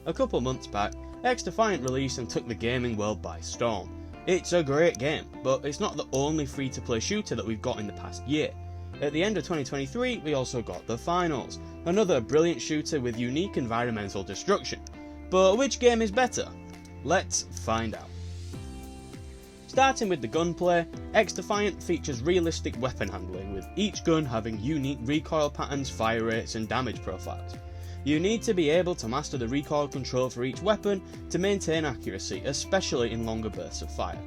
A couple months back, Xdefiant released and took the gaming world by storm. It's a great game, but it's not the only free-to-play shooter that we've got in the past year. At the end of 2023, we also got The Finals, another brilliant shooter with unique environmental destruction. But which game is better? Let's find out. Starting with the gunplay, Xdefiant features realistic weapon handling, with each gun having unique recoil patterns, fire rates and damage profiles. You need to be able to master the recoil control for each weapon to maintain accuracy, especially in longer bursts of fire.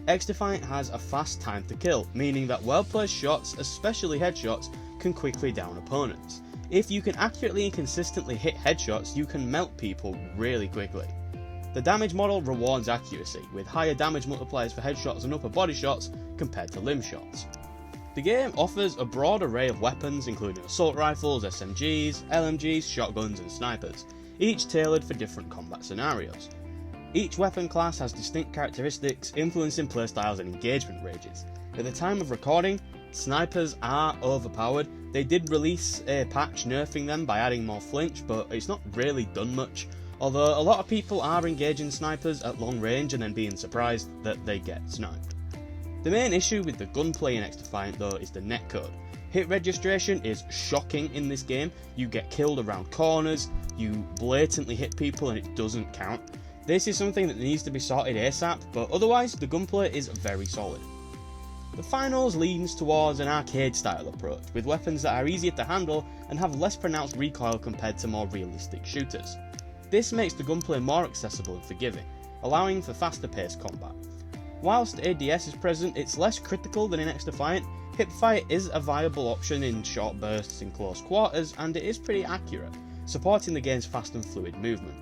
Xdefiant has a fast time to kill, meaning that well-placed shots, especially headshots, can quickly down opponents. If you can accurately and consistently hit headshots, you can melt people really quickly. The damage model rewards accuracy, with higher damage multipliers for headshots and upper body shots compared to limb shots. The game offers a broad array of weapons including assault rifles, SMGs, LMGs, shotguns and snipers, each tailored for different combat scenarios. Each weapon class has distinct characteristics influencing playstyles and engagement ranges. At the time of recording, snipers are overpowered. They did release a patch nerfing them by adding more flinch, but it's not really done much, although a lot of people are engaging snipers at long range and then being surprised that they get sniped. The main issue with the gunplay in Xdefiant though is the netcode. Hit registration is shocking in this game. You get killed around corners, you blatantly hit people and it doesn't count. This is something that needs to be sorted ASAP, but otherwise the gunplay is very solid. The Finals leans towards an arcade style approach, with weapons that are easier to handle and have less pronounced recoil compared to more realistic shooters. This makes the gunplay more accessible and forgiving, allowing for faster paced combat. Whilst ADS is present, it's less critical than in Xdefiant. Hipfire is a viable option in short bursts in close quarters, and it is pretty accurate, supporting the game's fast and fluid movement.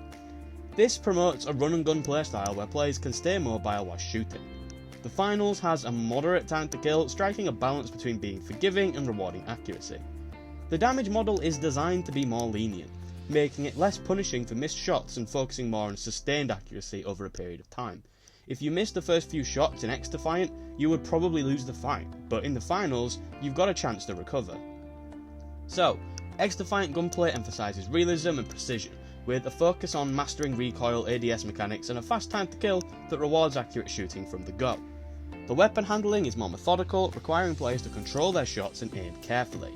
This promotes a run and gun playstyle where players can stay mobile while shooting. The Finals has a moderate time to kill, striking a balance between being forgiving and rewarding accuracy. The damage model is designed to be more lenient, making it less punishing for missed shots and focusing more on sustained accuracy over a period of time. If you miss the first few shots in Xdefiant, you would probably lose the fight, but in the Finals, you've got a chance to recover. So, Xdefiant gunplay emphasises realism and precision, with a focus on mastering recoil, ADS mechanics and a fast time to kill that rewards accurate shooting from the go. The weapon handling is more methodical, requiring players to control their shots and aim carefully.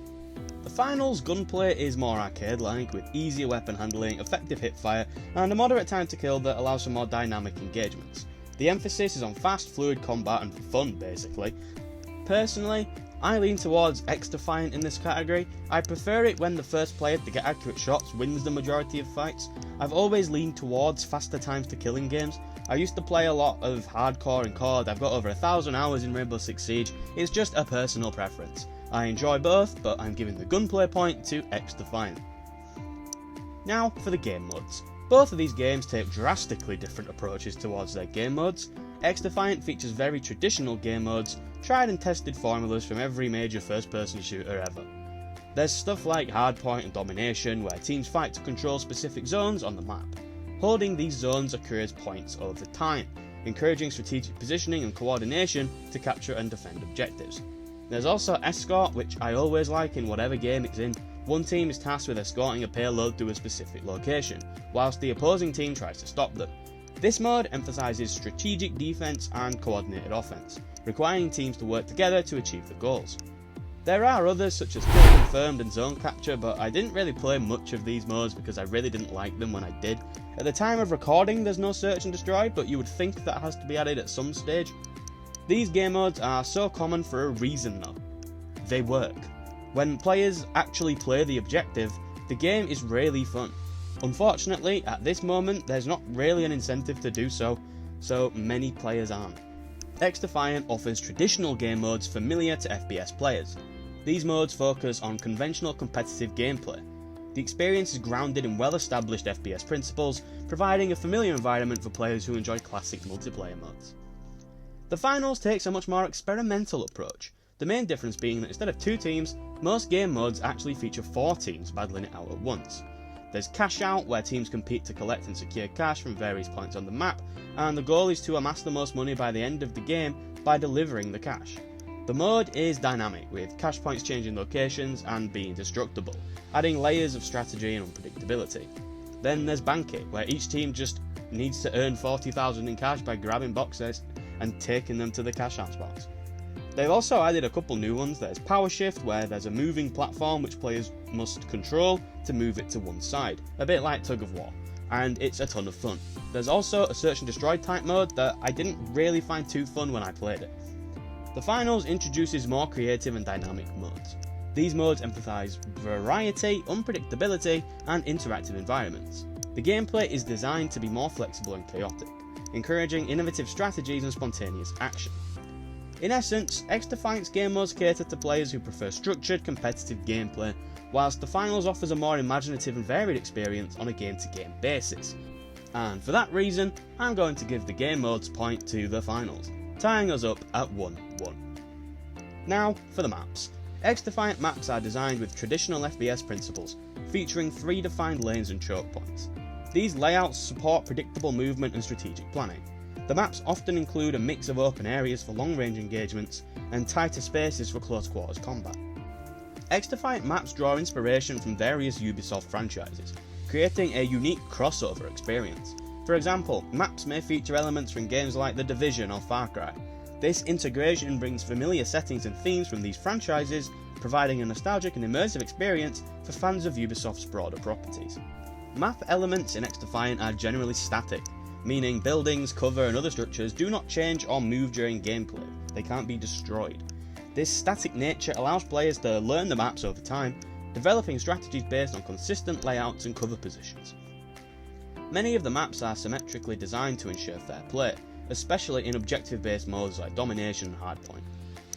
The Finals gunplay is more arcade-like, with easier weapon handling, effective hipfire, and a moderate time to kill that allows for more dynamic engagements. The emphasis is on fast, fluid combat and fun, basically. Personally, I lean towards Xdefiant in this category. I prefer it when the first player to get accurate shots wins the majority of fights. I've always leaned towards faster times to kill in games. I used to play a lot of hardcore and COD, I've got over 1,000 hours in Rainbow Six Siege, it's just a personal preference. I enjoy both, but I'm giving the gunplay point to Xdefiant. Now for the game modes. Both of these games take drastically different approaches towards their game modes. Xdefiant features very traditional game modes, tried and tested formulas from every major first-person shooter ever. There's stuff like hardpoint and domination, where teams fight to control specific zones on the map. Holding these zones accrues points over time, encouraging strategic positioning and coordination to capture and defend objectives. There's also escort, which I always like in whatever game it's in. One team is tasked with escorting a payload to a specific location, whilst the opposing team tries to stop them. This mode emphasises strategic defense and coordinated offense, requiring teams to work together to achieve the goals. There are others such as kill confirmed and zone capture, but I didn't really play much of these modes because I really didn't like them when I did. At the time of recording there's no search and destroy, but you would think that has to be added at some stage. These game modes are so common for a reason though. They work. When players actually play the objective, the game is really fun. Unfortunately, at this moment there's not really an incentive to do so many players aren't. Xdefiant offers traditional game modes familiar to FPS players. These modes focus on conventional competitive gameplay. The experience is grounded in well-established FPS principles, providing a familiar environment for players who enjoy classic multiplayer modes. The Finals takes a much more experimental approach, the main difference being that instead of 2 teams, most game modes actually feature 4 teams battling it out at once. There's Cash Out, where teams compete to collect and secure cash from various points on the map, and the goal is to amass the most money by the end of the game by delivering the cash. The mode is dynamic, with cash points changing locations and being destructible, adding layers of strategy and unpredictability. Then there's Bank It, where each team just needs to earn 40,000 in cash by grabbing boxes and taking them to the cash house box. They've also added a couple new ones. There's Power Shift, where there's a moving platform which players must control to move it to one side, a bit like Tug of War, and it's a ton of fun. There's also a Search and Destroy type mode that I didn't really find too fun when I played it. The Finals introduces more creative and dynamic modes. These modes emphasise variety, unpredictability, and interactive environments. The gameplay is designed to be more flexible and chaotic, encouraging innovative strategies and spontaneous action. In essence, Xdefiant's game modes cater to players who prefer structured, competitive gameplay, whilst the Finals offers a more imaginative and varied experience on a game-to-game basis. And for that reason, I'm going to give the game modes point to the Finals, tying us up at 1-1. Now, for the maps. Xdefiant maps are designed with traditional FPS principles, featuring 3 defined lanes and choke points. These layouts support predictable movement and strategic planning. The maps often include a mix of open areas for long-range engagements and tighter spaces for close-quarters combat. Xdefiant maps draw inspiration from various Ubisoft franchises, creating a unique crossover experience. For example, maps may feature elements from games like The Division or Far Cry. This integration brings familiar settings and themes from these franchises, providing a nostalgic and immersive experience for fans of Ubisoft's broader properties. Map elements in Xdefiant are generally static, meaning buildings, cover and other structures do not change or move during gameplay. They can't be destroyed. This static nature allows players to learn the maps over time, developing strategies based on consistent layouts and cover positions. Many of the maps are symmetrically designed to ensure fair play, especially in objective-based modes like Domination and Hardpoint.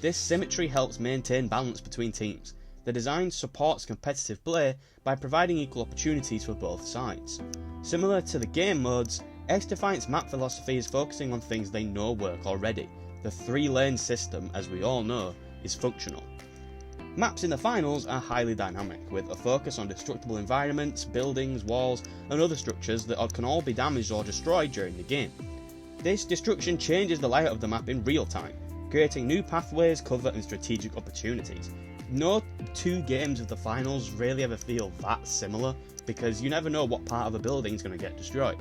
This symmetry helps maintain balance between teams. The design supports competitive play by providing equal opportunities for both sides. Similar to the game modes, Xdefiant's map philosophy is focusing on things they know work already. The 3-lane system, as we all know, is functional. Maps in the Finals are highly dynamic, with a focus on destructible environments, buildings, walls, and other structures that can all be damaged or destroyed during the game. This destruction changes the layout of the map in real time, creating new pathways, cover, and strategic opportunities. No 2 games of the Finals really ever feel that similar, because you never know what part of a building is going to get destroyed.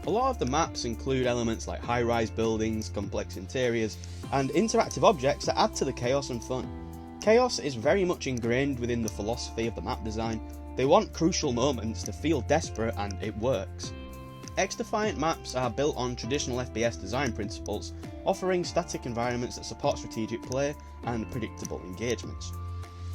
A lot of the maps include elements like high-rise buildings, complex interiors, and interactive objects that add to the chaos and fun. Chaos is very much ingrained within the philosophy of the map design. They want crucial moments to feel desperate, and it works. Xdefiant maps are built on traditional FPS design principles, offering static environments that support strategic play and predictable engagements.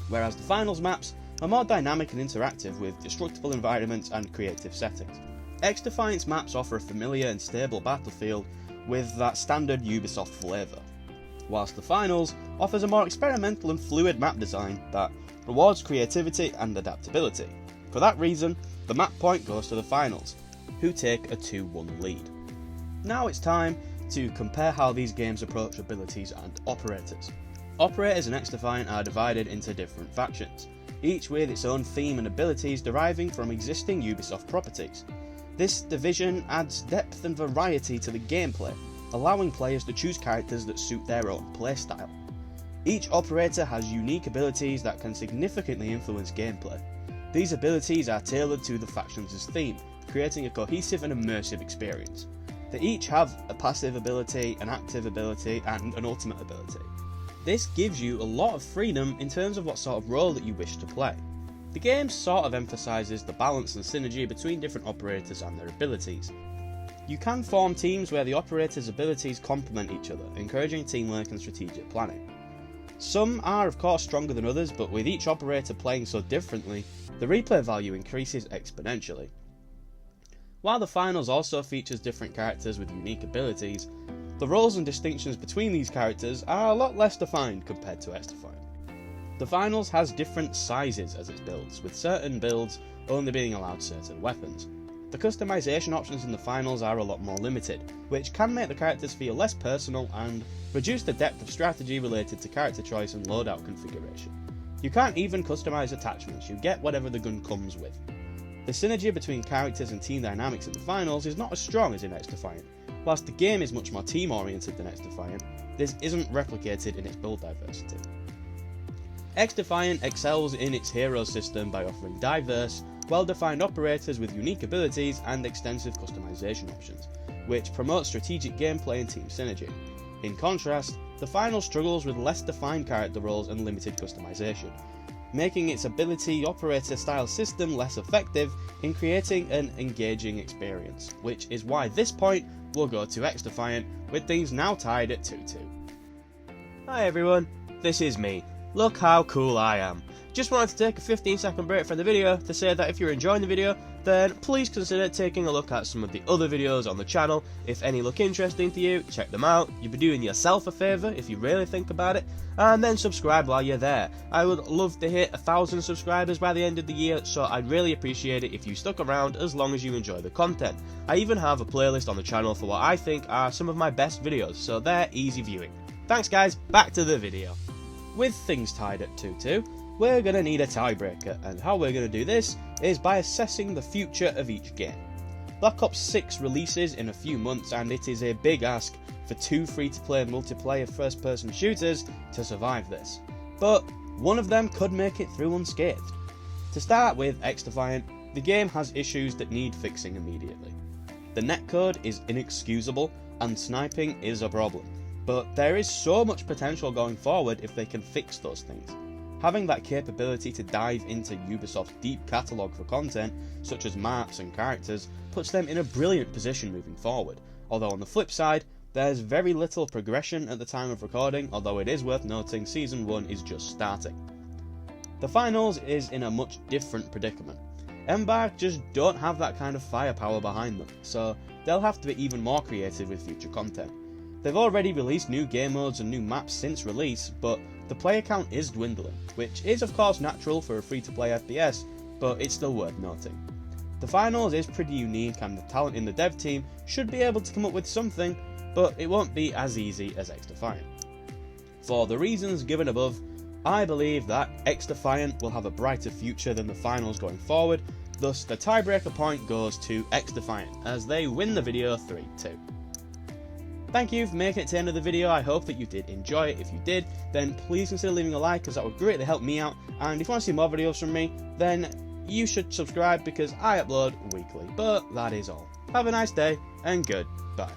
Whereas the Finals maps are more dynamic and interactive with destructible environments and creative settings. Xdefiant's maps offer a familiar and stable battlefield with that standard Ubisoft flavour, whilst the Finals offers a more experimental and fluid map design that rewards creativity and adaptability. For that reason, the map point goes to the Finals, who take a 2-1 lead. Now it's time to compare how these games approach abilities and operators. Operators in Xdefiant are divided into different factions, each with its own theme and abilities deriving from existing Ubisoft properties. This division adds depth and variety to the gameplay, allowing players to choose characters that suit their own playstyle. Each operator has unique abilities that can significantly influence gameplay. These abilities are tailored to the faction's theme, creating a cohesive and immersive experience. They each have a passive ability, an active ability, and an ultimate ability. This gives you a lot of freedom in terms of what sort of role that you wish to play. The game sort of emphasises the balance and synergy between different operators and their abilities. You can form teams where the operators' abilities complement each other, encouraging teamwork and strategic planning. Some are of course stronger than others, but with each operator playing so differently, the replay value increases exponentially. While the Finals also features different characters with unique abilities, the roles and distinctions between these characters are a lot less defined compared to Xdefiant. The Finals has different sizes as its builds, with certain builds only being allowed certain weapons. The customization options in the Finals are a lot more limited, which can make the characters feel less personal and reduce the depth of strategy related to character choice and loadout configuration. You can't even customize attachments, you get whatever the gun comes with. The synergy between characters and team dynamics in the Finals is not as strong as in Xdefiant. Whilst the game is much more team oriented than Xdefiant, this isn't replicated in its build diversity. Xdefiant excels in its hero system by offering diverse, well-defined operators with unique abilities and extensive customization options, which promote strategic gameplay and team synergy. In contrast, the final struggles with less defined character roles and limited customization, making its ability operator style system less effective in creating an engaging experience, which is why this point will go to Xdefiant, with things now tied at 2-2. Hi everyone, this is me. Look how cool I am. Just wanted to take a 15-second break from the video to say that if you're enjoying the video, then please consider taking a look at some of the other videos on the channel. If any look interesting to you, check them out. You'll be doing yourself a favour if you really think about it, and then subscribe while you're there. I would love to hit 1,000 subscribers by the end of the year, so I'd really appreciate it if you stuck around as long as you enjoy the content. I even have a playlist on the channel for what I think are some of my best videos, so they're easy viewing. Thanks guys, back to the video. With things tied at 2-2, we're going to need a tiebreaker, and how we're going to do this is by assessing the future of each game. Black Ops 6 releases in a few months, and it is a big ask for 2 free-to-play multiplayer first-person shooters to survive this. But one of them could make it through unscathed. To start with Xdefiant, the game has issues that need fixing immediately. The netcode is inexcusable, and sniping is a problem. But there is so much potential going forward if they can fix those things. Having that capability to dive into Ubisoft's deep catalogue for content, such as maps and characters, puts them in a brilliant position moving forward, although on the flip side, there's very little progression at the time of recording, although it is worth noting Season 1 is just starting. The finals is in a much different predicament. Embark just don't have that kind of firepower behind them, so they'll have to be even more creative with future content. They've already released new game modes and new maps since release, but the player count is dwindling, which is of course natural for a free-to-play FPS, but it's still worth noting. The finals is pretty unique, and the talent in the dev team should be able to come up with something, but it won't be as easy as Xdefiant. For the reasons given above, I believe that Xdefiant will have a brighter future than the finals going forward, thus the tiebreaker point goes to Xdefiant, as they win the video 3-2. Thank you for making it to the end of the video. I hope that you did enjoy it. If you did, then please consider leaving a like, as that would greatly help me out. And if you want to see more videos from me, then you should subscribe, because I upload weekly. But that is all. Have a nice day, and goodbye.